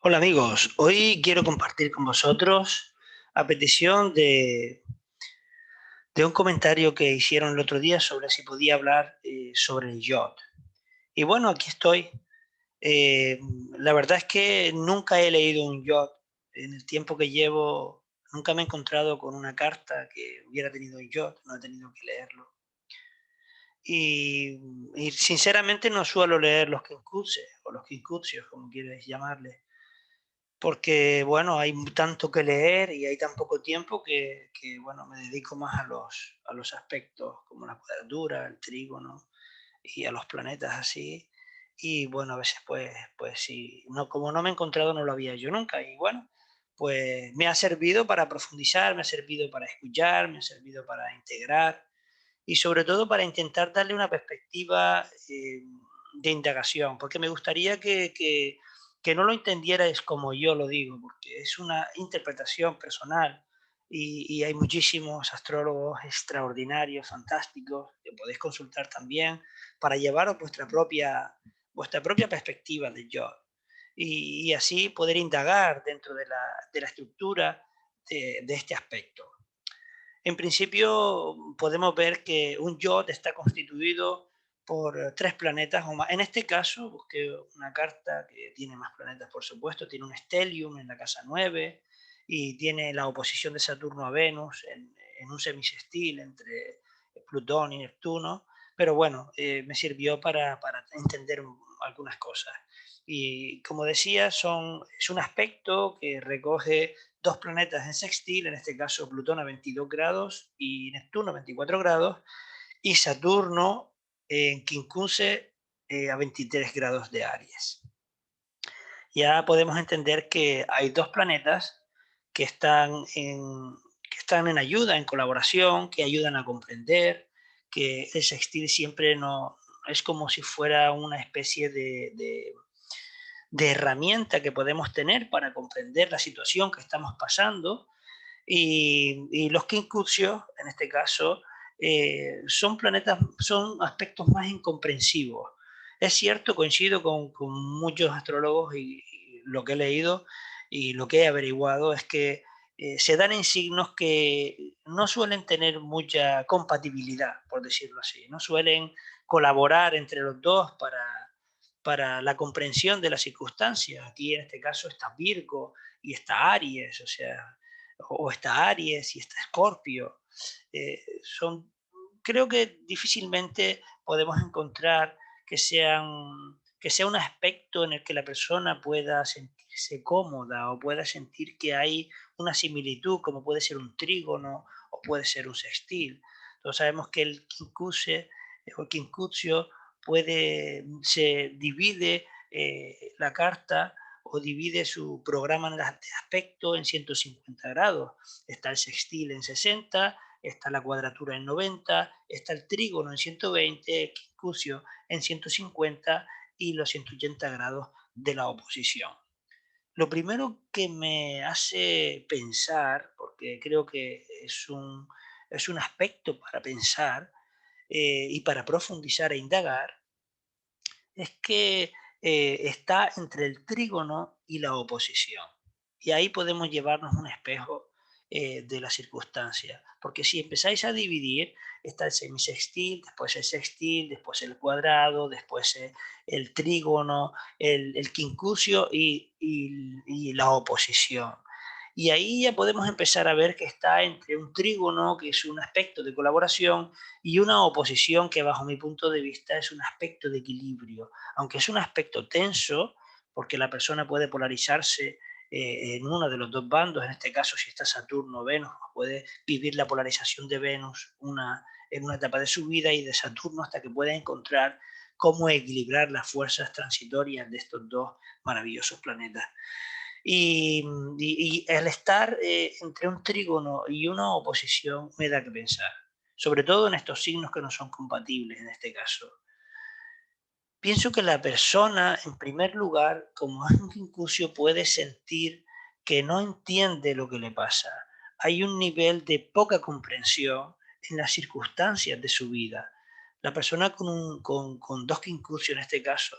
Hola amigos, hoy quiero compartir con vosotros a petición de un comentario que hicieron el otro día sobre si podía hablar sobre el YOT. Y bueno, aquí estoy. Eh, la verdad es que nunca he leído un YOT. En el tiempo que llevo, nunca me he encontrado con una carta que hubiera tenido un YOT, no he tenido que leerlo. Y sinceramente no suelo leer los Kinkuses o los Kinkutsios, como quieres llamarle. Porque, bueno, hay tanto que leer y hay tan poco tiempo que, bueno, me dedico más a los aspectos como la cuadratura, el trígono y a los planetas así. Y bueno, a veces pues sí, no, como no me he encontrado no lo había yo nunca. Y bueno, pues me ha servido para profundizar, me ha servido para escuchar, me ha servido para integrar y sobre todo para intentar darle una perspectiva de indagación, porque me gustaría que no lo entendierais como yo lo digo, porque es una interpretación personal y hay muchísimos astrólogos extraordinarios, fantásticos, que podéis consultar también para llevaros vuestra propia perspectiva del yo y así poder indagar dentro de la estructura de este aspecto. En principio, podemos ver que un YOD está constituido por tres planetas o más. En este caso, busqué una carta que tiene más planetas, por supuesto. Tiene un stellium en la casa 9 y tiene la oposición de Saturno a Venus en un semisextil entre Plutón y Neptuno. Pero bueno, me sirvió para entender algunas cosas. Y como decía, es un aspecto que recoge dos planetas en sextil, en este caso Plutón a 22 grados y Neptuno a 24 grados, y Saturno en quincunce a 23 grados de Aries. Ya podemos entender que hay dos planetas que están que están en ayuda, en colaboración, que ayudan a comprender, que el sextil siempre no es como si fuera una especie de herramienta que podemos tener para comprender la situación que estamos pasando y los quincuncios, en este caso, son planetas, son aspectos más incomprensivos. Es cierto, coincido con muchos astrólogos y lo que he leído y lo que he averiguado es que se dan en signos que no suelen tener mucha compatibilidad, por decirlo así, no suelen colaborar entre los dos para la comprensión de las circunstancias. Aquí en este caso está Virgo y está Aries, o sea, o está Aries y está Escorpio. Son, creo que difícilmente podemos encontrar que sea un aspecto en el que la persona pueda sentirse cómoda o pueda sentir que hay una similitud, como puede ser un trígono o puede ser un sextil. Entonces sabemos que el quincunce o quincuncio se divide la carta o divide su programa de aspecto en 150 grados. Está el sextil en 60, está la cuadratura en 90, está el trígono en 120, el quincuncio en 150 y los 180 grados de la oposición. Lo primero que me hace pensar, porque creo que es un aspecto para pensar y para profundizar e indagar, es que está entre el trígono y la oposición. Y ahí podemos llevarnos un espejo de la circunstancia. Porque si empezáis a dividir, está el semisextil, después el sextil, después el cuadrado, después el trígono, el quincuncio y la oposición. Y ahí ya podemos empezar a ver que está entre un trígono, que es un aspecto de colaboración, y una oposición que bajo mi punto de vista es un aspecto de equilibrio, aunque es un aspecto tenso, porque la persona puede polarizarse en uno de los dos bandos, en este caso si está Saturno o Venus, puede vivir la polarización de Venus en una etapa de su vida y de Saturno hasta que pueda encontrar cómo equilibrar las fuerzas transitorias de estos dos maravillosos planetas. Y el estar entre un trígono y una oposición me da que pensar, sobre todo en estos signos que no son compatibles en este caso. Pienso que la persona, en primer lugar, como es un quincuncio, puede sentir que no entiende lo que le pasa. Hay un nivel de poca comprensión en las circunstancias de su vida. La persona con dos quincuncios, en este caso,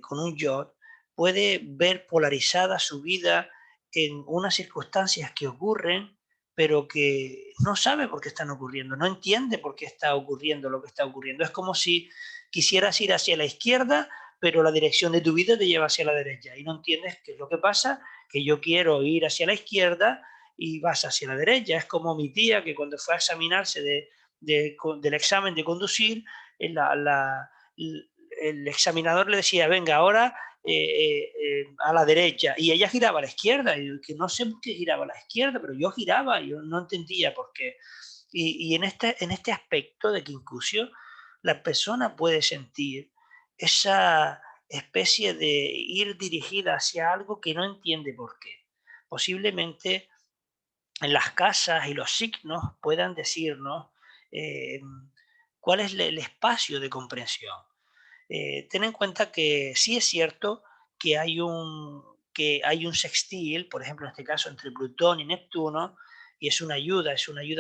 con un yo, puede ver polarizada su vida en unas circunstancias que ocurren, pero que no sabe por qué están ocurriendo, no entiende por qué está ocurriendo lo que está ocurriendo. Es como si quisieras ir hacia la izquierda, pero la dirección de tu vida te lleva hacia la derecha y no entiendes qué es lo que pasa, que yo quiero ir hacia la izquierda y vas hacia la derecha. Es como mi tía que cuando fue a examinarse del examen de conducir, el examinador le decía, venga, ahora a la derecha, y ella giraba a la izquierda, y que no sé por qué giraba a la izquierda, pero yo giraba, yo no entendía por qué. Y en este aspecto de Quincusio, la persona puede sentir esa especie de ir dirigida hacia algo que no entiende por qué. Posiblemente en las casas y los signos puedan decirnos eh, cuál es el espacio de comprensión. Ten en cuenta que sí es cierto que hay un sextil, por ejemplo, en este caso entre Plutón y Neptuno, y es una ayuda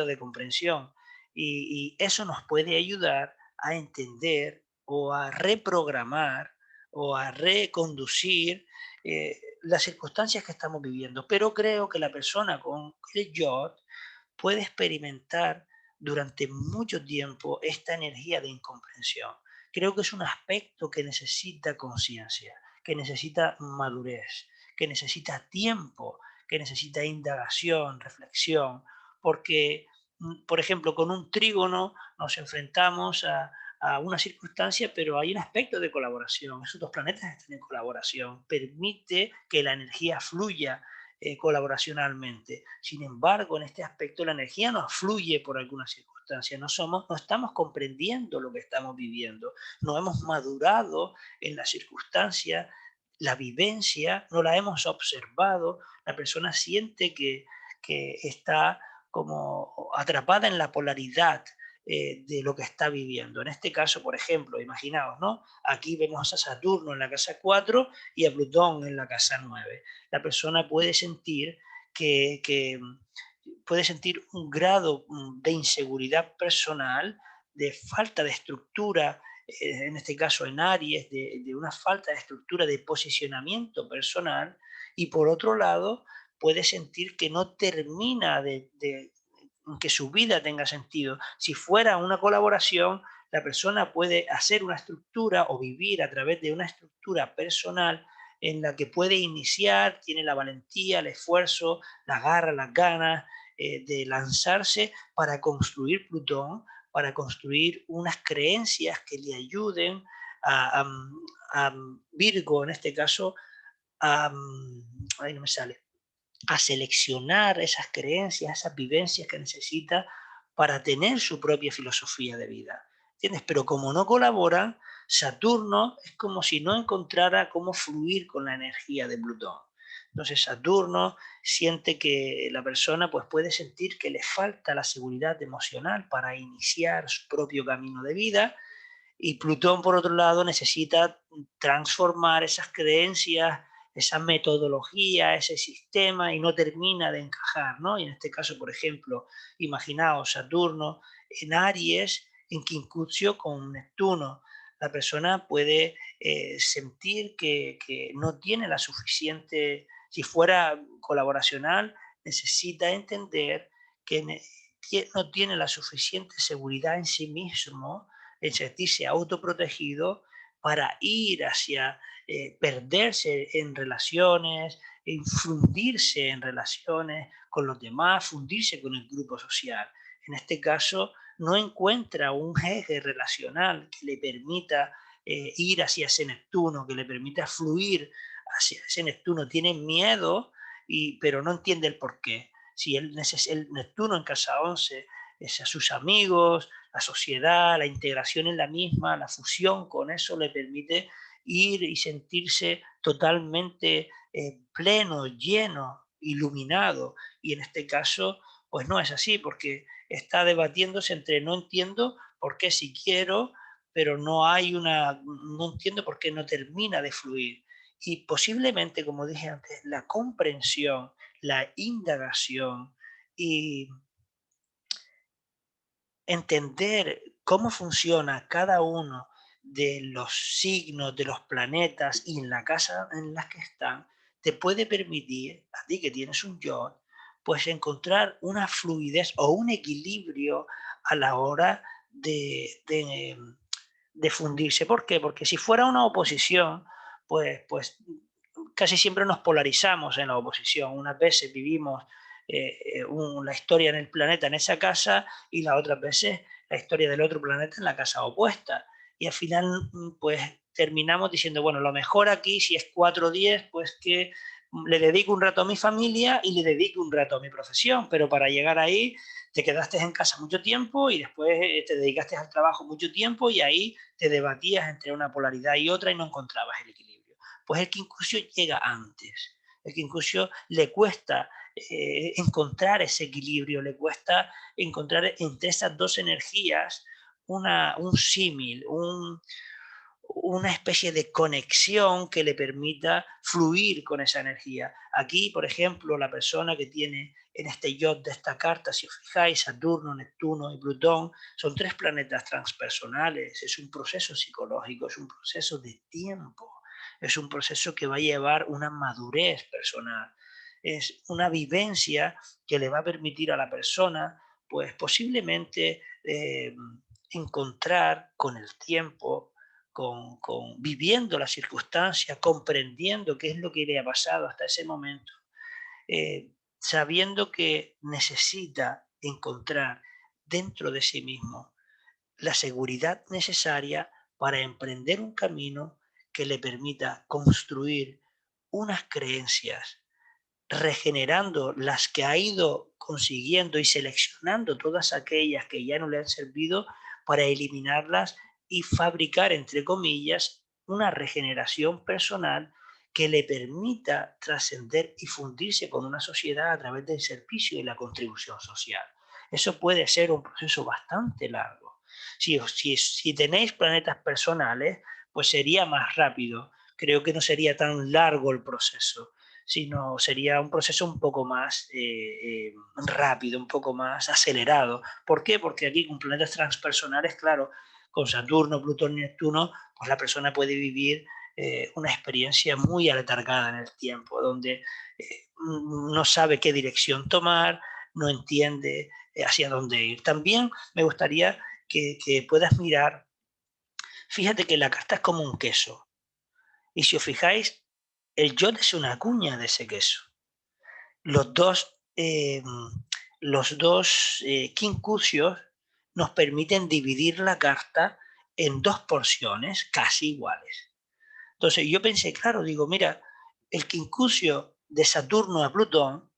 de comprensión. Y eso nos puede ayudar a entender o a reprogramar o a reconducir las circunstancias que estamos viviendo. Pero creo que la persona con el yod puede experimentar durante mucho tiempo esta energía de incomprensión. Creo que es un aspecto que necesita conciencia, que necesita madurez, que necesita tiempo, que necesita indagación, reflexión, porque, por ejemplo, con un trígono nos enfrentamos a una circunstancia, pero hay un aspecto de colaboración. Esos dos planetas están en colaboración, permite que la energía fluya colaboracionalmente. Sin embargo, en este aspecto la energía no fluye por alguna circunstancia, no estamos comprendiendo lo que estamos viviendo, no hemos madurado en la circunstancia, la vivencia, no la hemos observado, la persona siente que está como atrapada en la polaridad de lo que está viviendo. En este caso, por ejemplo, imaginaos, ¿no? Aquí vemos a Saturno en la casa 4 y a Plutón en la casa 9. La persona puede sentir puede sentir un grado de inseguridad personal, de falta de estructura, en este caso en Aries, de una falta de estructura de posicionamiento personal, y por otro lado puede sentir que no termina de que su vida tenga sentido. Si fuera una colaboración, la persona puede hacer una estructura o vivir a través de una estructura personal en la que puede iniciar, tiene la valentía, el esfuerzo, la garra, las ganas de lanzarse para construir Plutón, para construir unas creencias que le ayuden a, a, a Virgo, en este caso, a, ahí no me sale, a seleccionar esas creencias, esas vivencias que necesita para tener su propia filosofía de vida. ¿Entiendes? Pero como no colaboran, Saturno es como si no encontrara cómo fluir con la energía de Plutón. Entonces Saturno siente que la persona pues, puede sentir que le falta la seguridad emocional para iniciar su propio camino de vida, y Plutón, por otro lado, necesita transformar esas creencias, esa metodología, ese sistema, y no termina de encajar, ¿no? Y en este caso, por ejemplo, imaginaos Saturno en Aries, en quincuncio con Neptuno. La persona puede sentir que no tiene la suficiente, si fuera colaboracional, necesita entender que no tiene la suficiente seguridad en sí mismo, en sentirse autoprotegido para ir hacia perderse en relaciones, fundirse en relaciones con los demás, fundirse con el grupo social. En este caso, no encuentra un eje relacional que le permita ir hacia ese Neptuno, que le permita fluir hacia ese Neptuno. Tiene miedo, pero no entiende el por qué. Si el Neptuno en casa 11 es a sus amigos, la sociedad, la integración en la misma, la fusión con eso le permite ir y sentirse totalmente pleno, lleno, iluminado. Y en este caso, pues no es así, porque está debatiéndose entre no entiendo por qué si quiero, pero no entiendo por qué no termina de fluir. Y posiblemente, como dije antes, la comprensión, la indagación y entender cómo funciona cada uno de los signos, de los planetas y en la casa en la que están, te puede permitir, a ti que tienes un yo, pues encontrar una fluidez o un equilibrio a la hora de fundirse. ¿Por qué? Porque si fuera una oposición, pues casi siempre nos polarizamos en la oposición. Unas veces vivimos la historia en el planeta en esa casa y las otras veces la historia del otro planeta en la casa opuesta. Y al final, pues terminamos diciendo, bueno, lo mejor aquí, si es 4-10, pues que le dedico un rato a mi familia y le dedico un rato a mi profesión, pero para llegar ahí te quedaste en casa mucho tiempo y después te dedicaste al trabajo mucho tiempo y ahí te debatías entre una polaridad y otra y no encontrabas el equilibrio. Pues el quincuncio llega antes. El quincuncio le cuesta encontrar ese equilibrio, le cuesta encontrar entre esas dos energías un símil, una especie de conexión que le permita fluir con esa energía. Aquí, por ejemplo, la persona que tiene en este yod de esta carta, si os fijáis, Saturno, Neptuno y Plutón, son 3 planetas transpersonales, es un proceso psicológico, es un proceso de tiempo, es un proceso que va a llevar una madurez personal, es una vivencia que le va a permitir a la persona, pues posiblemente encontrar con el tiempo, viviendo la circunstancia, comprendiendo qué es lo que le ha pasado hasta ese momento, sabiendo que necesita encontrar dentro de sí mismo la seguridad necesaria para emprender un camino que le permita construir unas creencias, regenerando las que ha ido consiguiendo y seleccionando todas aquellas que ya no le han servido para eliminarlas y fabricar, entre comillas, una regeneración personal que le permita trascender y fundirse con una sociedad a través del servicio y la contribución social. Eso puede ser un proceso bastante largo. Si tenéis planetas personales, pues sería más rápido. Creo que no sería tan largo el proceso, sino sería un proceso un poco más rápido, un poco más acelerado. ¿Por qué? Porque aquí con planetas transpersonales, claro, con Saturno, Plutón y Neptuno, pues la persona puede vivir una experiencia muy aletargada en el tiempo, donde no sabe qué dirección tomar, no entiende hacia dónde ir. También me gustaría que puedas mirar, fíjate que la carta es como un queso, y si os fijáis, el yod es una cuña de ese queso. Los dos, quincucios nos permiten dividir la carta en 2 porciones casi iguales. Entonces yo pensé, claro, digo, mira, el quincucio de Saturno a Plutón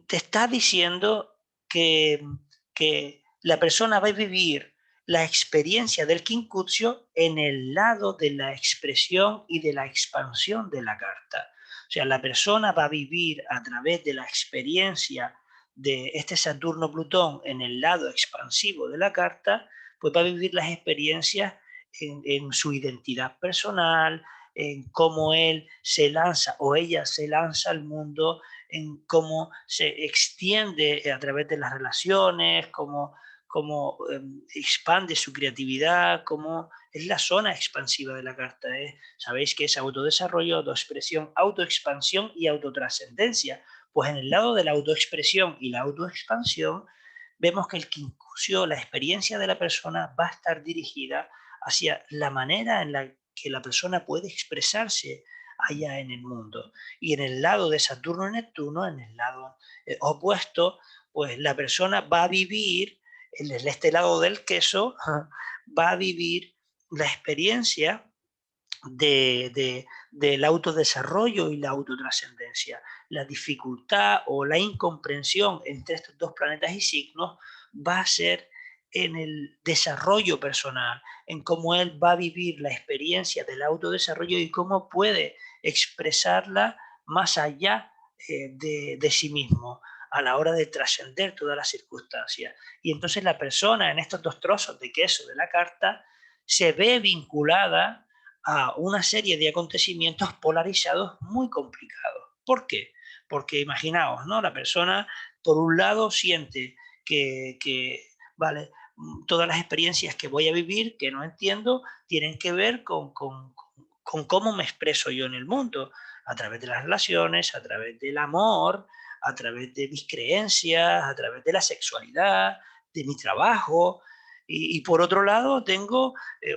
te está diciendo que, que la persona va a vivir la experiencia del quincucio en el lado de la expresión y de la expansión de la carta. O sea, la persona va a vivir a través de la experiencia de este Saturno-Plutón en el lado expansivo de la carta, pues va a vivir las experiencias en su identidad personal, en cómo él se lanza o ella se lanza al mundo, en cómo se extiende a través de las relaciones, cómo expande su creatividad, cómo es la zona expansiva de la carta. Sabéis que es autodesarrollo, autoexpresión, autoexpansión y autotrascendencia. Pues en el lado de la autoexpresión y la autoexpansión, vemos que el quincucio, la experiencia de la persona, va a estar dirigida hacia la manera en la que la persona puede expresarse allá en el mundo. Y en el lado de Saturno y Neptuno, en el lado opuesto, pues la persona va a vivir, en este lado del queso, va a vivir la experiencia del autodesarrollo y la autotrascendencia. La dificultad o la incomprensión entre estos 2 planetas y signos va a ser en el desarrollo personal, en cómo él va a vivir la experiencia del autodesarrollo y cómo puede expresarla más allá de sí mismo a la hora de trascender todas las circunstancias. Y entonces la persona en estos 2 trozos de queso de la carta se ve vinculada a una serie de acontecimientos polarizados muy complicados. ¿Por qué? Porque imaginaos, ¿no? La persona, por un lado, siente que vale, todas las experiencias que voy a vivir, que no entiendo, tienen que ver con cómo me expreso yo en el mundo, a través de las relaciones, a través del amor, a través de mis creencias, a través de la sexualidad, de mi trabajo. Y por otro lado, tengo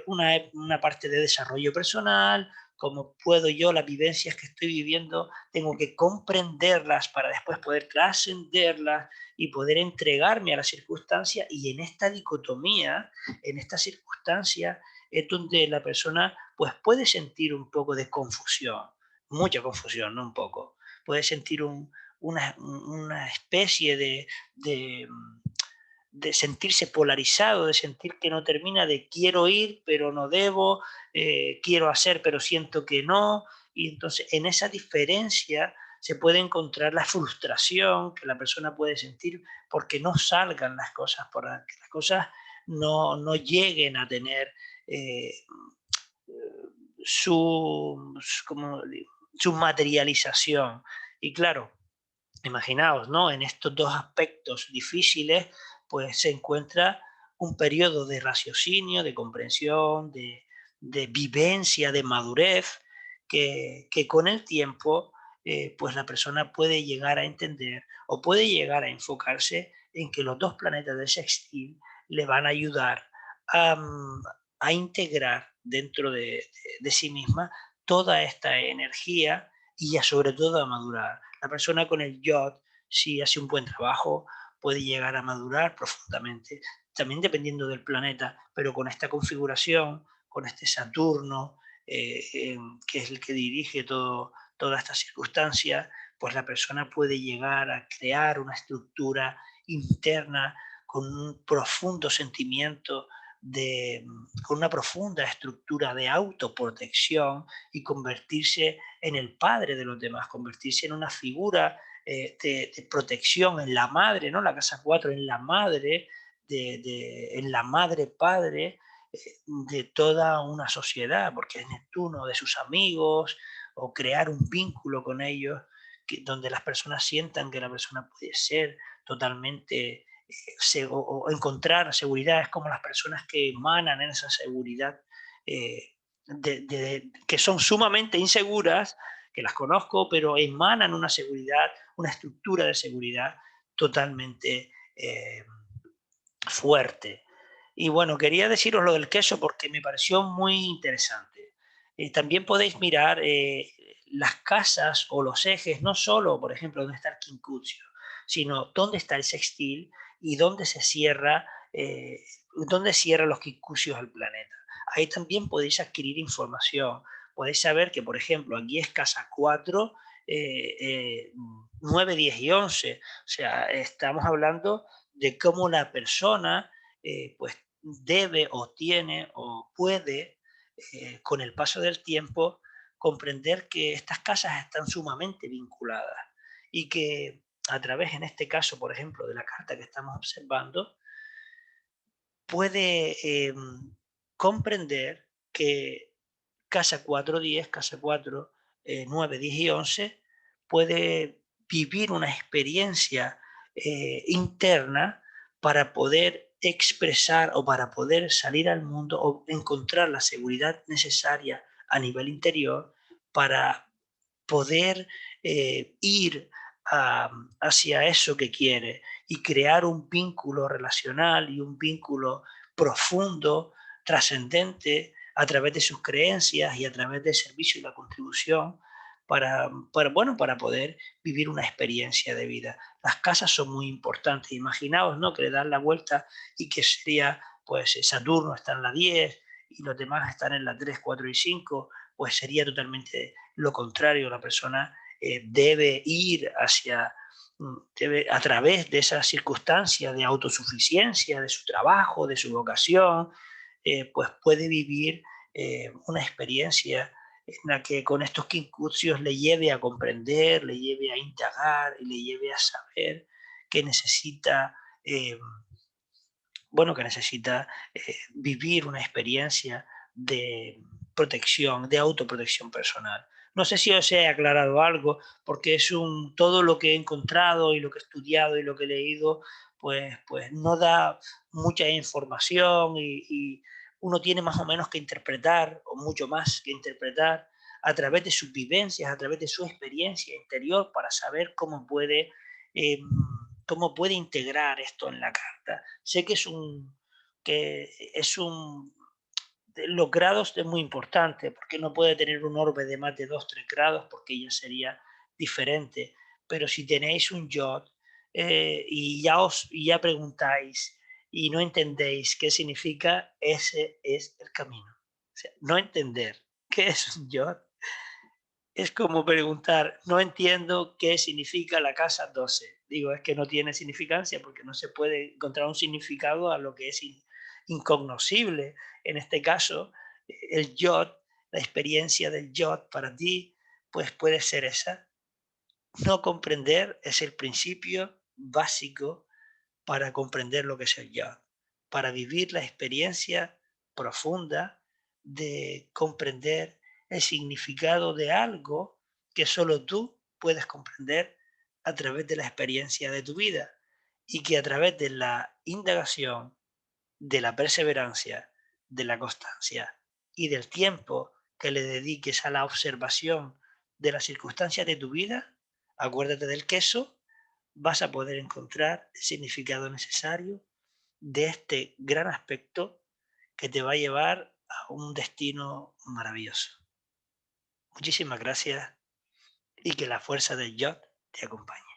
una parte de desarrollo personal, cómo puedo yo, las vivencias que estoy viviendo, tengo que comprenderlas para después poder trascenderlas y poder entregarme a la circunstancia. Y en esta dicotomía, en esta circunstancia, es donde la persona pues puede sentir un poco de confusión, mucha confusión, no un poco. Puede sentir una especie de sentirse polarizado, de sentir que no termina, de quiero ir pero no debo, quiero hacer pero siento que no. Y entonces en esa diferencia se puede encontrar la frustración que la persona puede sentir porque no salgan las cosas, por que las cosas no lleguen a tener eh, su materialización. Y claro, imaginaos, ¿no? En estos dos aspectos difíciles, pues se encuentra un periodo de raciocinio, de comprensión, de vivencia, de madurez, que con el tiempo, pues la persona puede llegar a entender o puede llegar a enfocarse en que los dos planetas de sextil le van a ayudar a, a integrar dentro de sí misma toda esta energía y sobre todo a madurar. La persona con el yod, si hace un buen trabajo, puede llegar a madurar profundamente, también dependiendo del planeta, pero con esta configuración, con este Saturno, que es el que dirige toda esta circunstancia, pues la persona puede llegar a crear una estructura interna con un profundo sentimiento con una profunda estructura de autoprotección y convertirse en el padre de los demás, convertirse en una figura de protección, en la madre, ¿no? La casa 4 en la madre, en la madre padre de toda una sociedad, porque es Neptuno, de sus amigos, o crear un vínculo con ellos, donde las personas sientan que la persona puede ser totalmente o encontrar seguridad. Es como las personas que emanan en esa seguridad, que son sumamente inseguras, que las conozco, pero emanan una seguridad, una estructura de seguridad totalmente fuerte. Y bueno, quería deciros lo del queso porque me pareció muy interesante. También podéis mirar las casas o los ejes, no solo, por ejemplo, dónde está el quincuncio, sino dónde está el sextil y dónde se cierra, dónde cierran los quincuncios del planeta. Ahí también podéis adquirir información. Podéis saber que, por ejemplo, aquí es casa 4, 9, 10 y 11. O sea, estamos hablando de cómo la persona pues debe o tiene o puede con el paso del tiempo comprender que estas casas están sumamente vinculadas y que a través, en este caso, por ejemplo, de la carta que estamos observando, puede comprender que casa 4 10, casa 4 9, 10 y 11 puede vivir una experiencia interna para poder expresar o para poder salir al mundo o encontrar la seguridad necesaria a nivel interior para poder ir hacia eso que quiere y crear un vínculo relacional y un vínculo profundo, trascendente, a través de sus creencias y a través del servicio y la contribución bueno, para poder vivir una experiencia de vida. Las casas son muy importantes. Imaginaos, ¿no? Que le dan la vuelta y que sería, pues Saturno está en la 10 y los demás están en la 3 4 y 5, pues sería totalmente lo contrario. La persona debe ir a través de esa circunstancia de autosuficiencia, de su trabajo, de su vocación, pues puede vivir una experiencia en la que con estos quincurcios le lleve a comprender, le lleve a indagar y le lleve a saber que necesita, eh, bueno, que necesita vivir una experiencia de protección, de autoprotección personal. No sé si os he aclarado algo, porque todo lo que he encontrado y lo que he estudiado y lo que he leído, pues no da mucha información y uno tiene más o menos que interpretar, o mucho más que interpretar, a través de sus vivencias, a través de su experiencia interior para saber eh, cómo puede integrar esto en la carta. Sé que los grados es muy importante, porque no puede tener un orbe de más de 2 3 grados, porque ya sería diferente. Pero si tenéis un yod y ya preguntáis y no entendéis qué significa, ese es el camino. O sea, no entender qué es un yod es como preguntar, no entiendo qué significa la casa 12. Digo, es que no tiene significancia porque no se puede encontrar un significado a lo que es incognoscible. En este caso, el yod, la experiencia del yod para ti, pues puede ser esa. No comprender es el principio básico para comprender lo que es el yod, para vivir la experiencia profunda de comprender el significado de algo que solo tú puedes comprender a través de la experiencia de tu vida y que a través de la indagación, de la perseverancia, de la constancia y del tiempo que le dediques a la observación de las circunstancias de tu vida, acuérdate del queso, vas a poder encontrar el significado necesario de este gran aspecto que te va a llevar a un destino maravilloso. Muchísimas gracias y que la fuerza del Yod te acompañe.